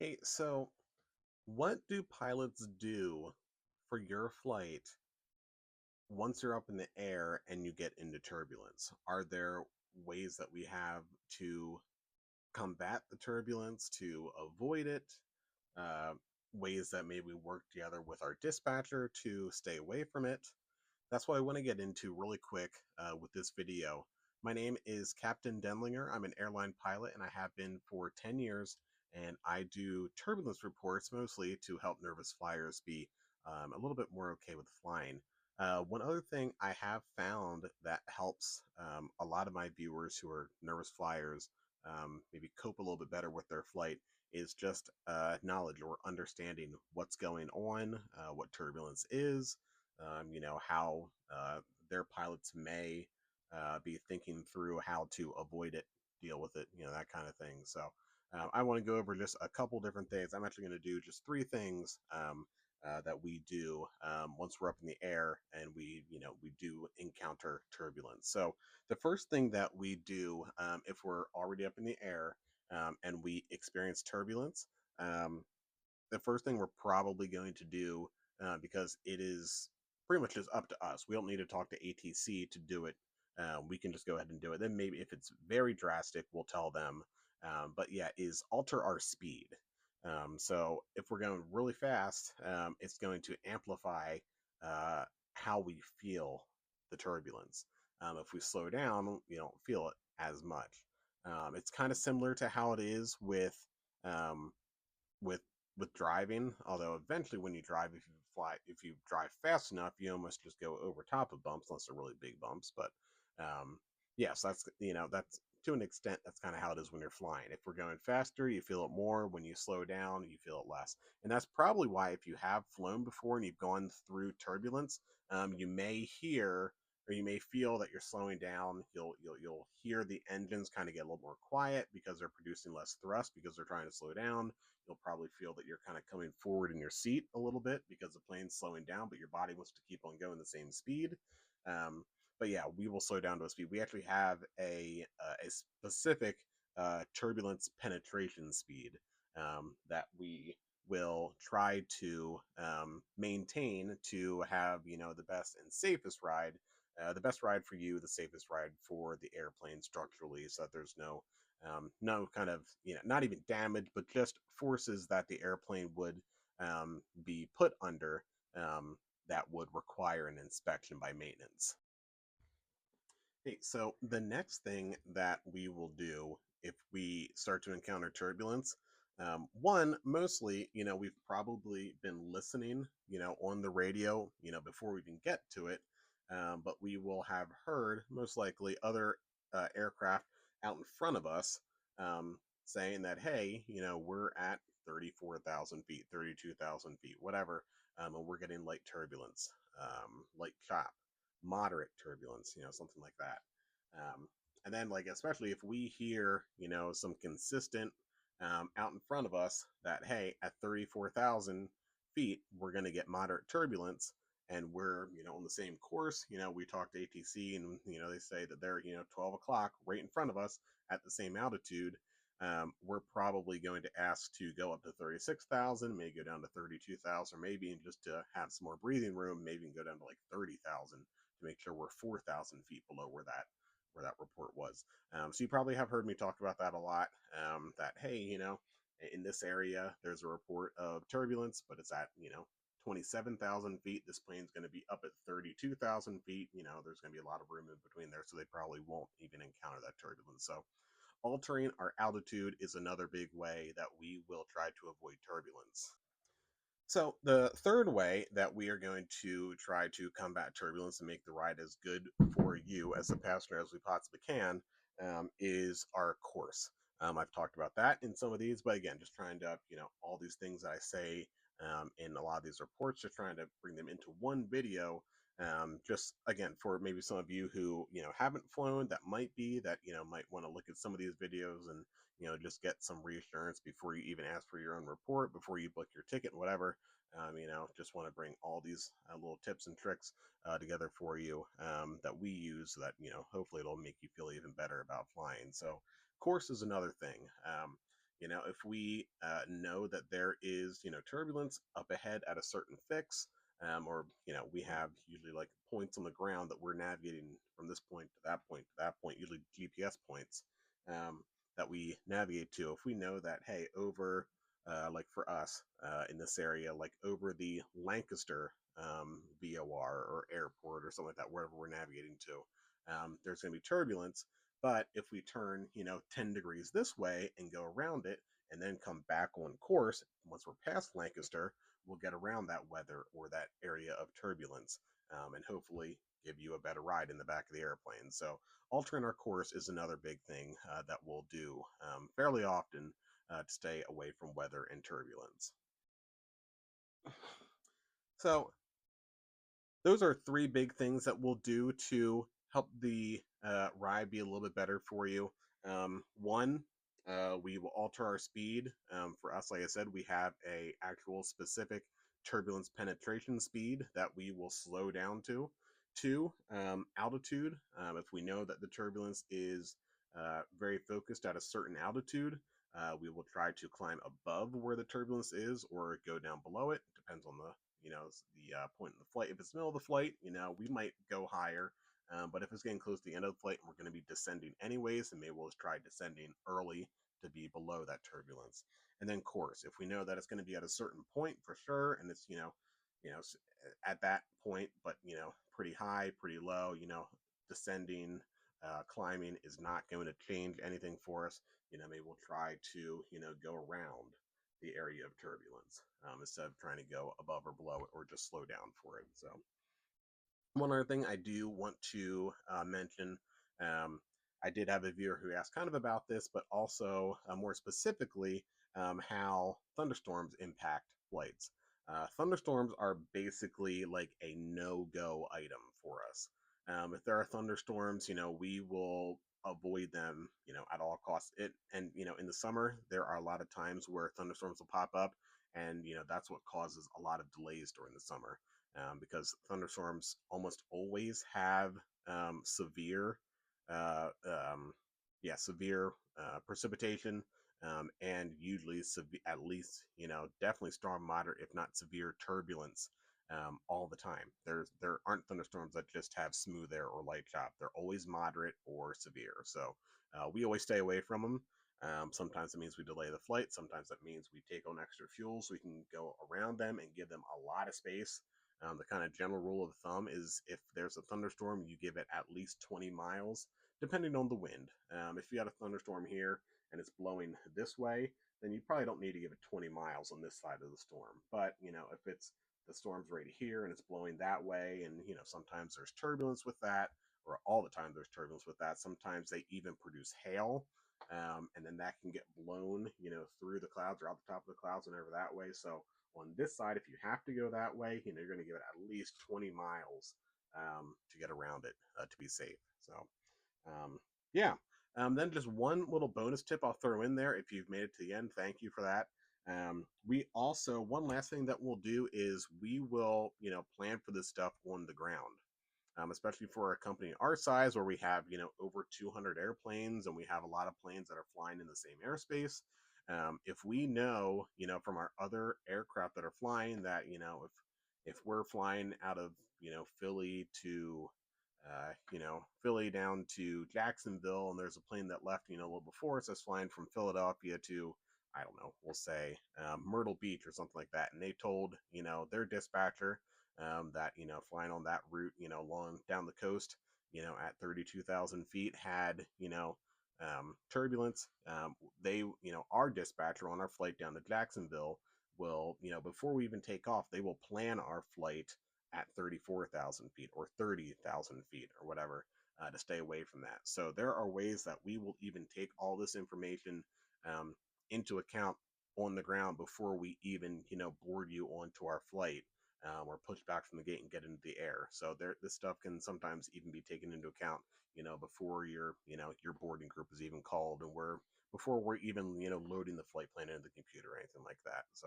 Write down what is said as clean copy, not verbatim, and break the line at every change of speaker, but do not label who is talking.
Hey, so what do pilots do for your flight once you're up in the air and you get into turbulence? Are there ways that we have to combat the turbulence, to avoid it? Uh, Ways that maybe we work together with our dispatcher to stay away from it? That's what I want to get into really quick with this video. My name is Captain Denlinger. I'm an airline pilot and I have been for 10 years. And I do turbulence reports mostly to help nervous flyers be a little bit more okay with flying. One other thing I have found that helps a lot of my viewers who are nervous flyers maybe cope a little bit better with their flight is just knowledge or understanding what's going on, what turbulence is, how their pilots may be thinking through how to avoid it, deal with it, that kind of thing. So I want to go over just a couple different things. I'm actually going to do just three things that we do once we're up in the air and we do encounter turbulence. So the first thing that we do if we're already up in the air and we experience turbulence, um, the first thing we're probably going to do, because it is pretty much just up to us. We don't need to talk to ATC to do it. We can just go ahead and do it. Then maybe if it's very drastic, we'll tell them. But yeah, is alter our speed. So if we're going really fast, it's going to amplify uh, how we feel the turbulence. If we slow down, you don't feel it as much. It's kind of similar to how it is um, with with driving. Although eventually, when you drive, if you drive fast enough, you almost just go over top of bumps, unless they're really big bumps. But yes, that's to an extent that's kind of how it is when you're flying. If we're going faster, you feel it more. When you slow down, you feel it less. And that's probably why if you have flown before and you've gone through turbulence, you may hear or you may feel that you're slowing down. You'll hear the engines kind of get a little more quiet because they're producing less thrust because they're trying to slow down. You'll probably feel that you're kind of coming forward in your seat a little bit because the plane's slowing down, but your body wants to keep on going the same speed. Um, but yeah, we will slow down to a speed. We actually have a specific turbulence penetration speed that we will try to maintain to have the best and safest ride, the best ride for you, the safest ride for the airplane structurally, so that there's no kind of not even damage, but just forces that the airplane would be put under um, that would require an inspection by maintenance. Hey, so the next thing that we will do if we start to encounter turbulence, one, mostly, we've probably been listening, on the radio, before we even get to it, but we will have heard most likely other aircraft out in front of us saying that, hey, we're at 34,000 feet, 32,000 feet, whatever, and we're getting light turbulence, light chop, moderate turbulence, something like that. And then, like, especially if we hear, some consistent out in front of us that, hey, at 34,000 feet, we're going to get moderate turbulence, and we're, on the same course. We talk to ATC, and, they say that they're, 12 o'clock right in front of us at the same altitude. We're probably going to ask to go up to 36,000, maybe go down to 32,000, or maybe just to have some more breathing room, maybe go down to like 30,000 to make sure we're 4,000 feet below where that report was. So you probably have heard me talk about that a lot. That, hey, in this area there's a report of turbulence, but it's at 27,000 feet. This plane's going to be up at 32,000 feet. There's going to be a lot of room in between there, so they probably won't even encounter that turbulence. So altering our altitude is another big way that we will try to avoid turbulence. So the third way that we are going to try to combat turbulence and make the ride as good for you as a passenger as we possibly can is our course. I've talked about that in some of these, but again, just trying to, all these things that I say in a lot of these reports, just trying to bring them into one video. Just again, for maybe some of you who, haven't flown, that might want to look at some of these videos and, just get some reassurance before you even ask for your own report, before you book your ticket, whatever. Just want to bring all these little tips and tricks together for you that we use, so that hopefully it'll make you feel even better about flying. So course is another thing. If we know that there is, turbulence up ahead at a certain fix, or we have usually like points on the ground that we're navigating from this point to that point to that point, usually GPS points, um, that we navigate to. If we know that, hey, over like for us in this area, like over the Lancaster VOR or airport or something like that, wherever we're navigating to, there's going to be turbulence. But if we turn, 10 degrees this way and go around it and then come back on course, once we're past Lancaster, we'll get around that weather or that area of turbulence, and hopefully give you a better ride in the back of the airplane. So altering our course is another big thing that we'll do fairly often to stay away from weather and turbulence. So those are three big things that we'll do to help the ride be a little bit better for you. One, we will alter our speed. For us, like I said, we have a actual specific turbulence penetration speed that we will slow down to. Two, altitude. If we know that the turbulence is very focused at a certain altitude, we will try to climb above where the turbulence is or go down below it. Depends on the point in the flight. If it's the middle of the flight, we might go higher. But if it's getting close to the end of the flight and we're going to be descending anyways, then maybe we'll just try descending early to be below that turbulence. And then course, if we know that it's going to be at a certain point for sure, and it's at that point, but pretty high, pretty low, descending, climbing is not going to change anything for us. Maybe we'll try to go around the area of turbulence instead of trying to go above or below it or just slow down for it. So one other thing I do want to mention, I did have a viewer who asked kind of about this, but also more specifically how thunderstorms impact flights. Thunderstorms are basically like a no-go item for us. If there are thunderstorms, we will avoid them, at all costs. In the summer, there are a lot of times where thunderstorms will pop up, and that's what causes a lot of delays during the summer, because thunderstorms almost always have severe, uh, um, severe precipitation, and usually at least definitely strong, moderate, if not severe turbulence. All the time. There aren't thunderstorms that just have smooth air or light chop. They're always moderate or severe. So we always stay away from them. Sometimes it means we delay the flight. Sometimes that means we take on extra fuel so we can go around them and give them a lot of space. The kind of general rule of thumb is if there's a thunderstorm, you give it at least 20 miles, depending on the wind. If you got a thunderstorm here and it's blowing this way, then you probably don't need to give it 20 miles on this side of the storm. But, if it's the storm's right here and it's blowing that way, and, sometimes there's turbulence with that, or all the time there's turbulence with that. Sometimes they even produce hail, and then that can get blown, through the clouds or out the top of the clouds and over that way. So on this side, if you have to go that way, you're going to give it at least 20 miles to get around it to be safe. So, yeah. Then just one little bonus tip I'll throw in there. If you've made it to the end, thank you for that. We also, one last thing that we'll do is we will, plan for this stuff on the ground. Especially for a company our size where we have, over 200 airplanes and we have a lot of planes that are flying in the same airspace. If we know, from our other aircraft that are flying that, if we're flying out of, Philly to, Philly down to Jacksonville, and there's a plane that left, a little before us that's flying from Philadelphia to, I don't know, we'll say Myrtle Beach or something like that, and they told, their dispatcher that flying on that route, along down the coast, at 32,000 feet had turbulence. They, our dispatcher on our flight down to Jacksonville will, before we even take off, they will plan our flight at 34,000 feet or 30,000 feet or whatever, to stay away from that. So there are ways that we will even take all this information um, into account on the ground before we even board you onto our flight, or push back from the gate and get into the air. So this stuff can sometimes even be taken into account, before your boarding group is even called, and before we're even, loading the flight plan into the computer or anything like that. So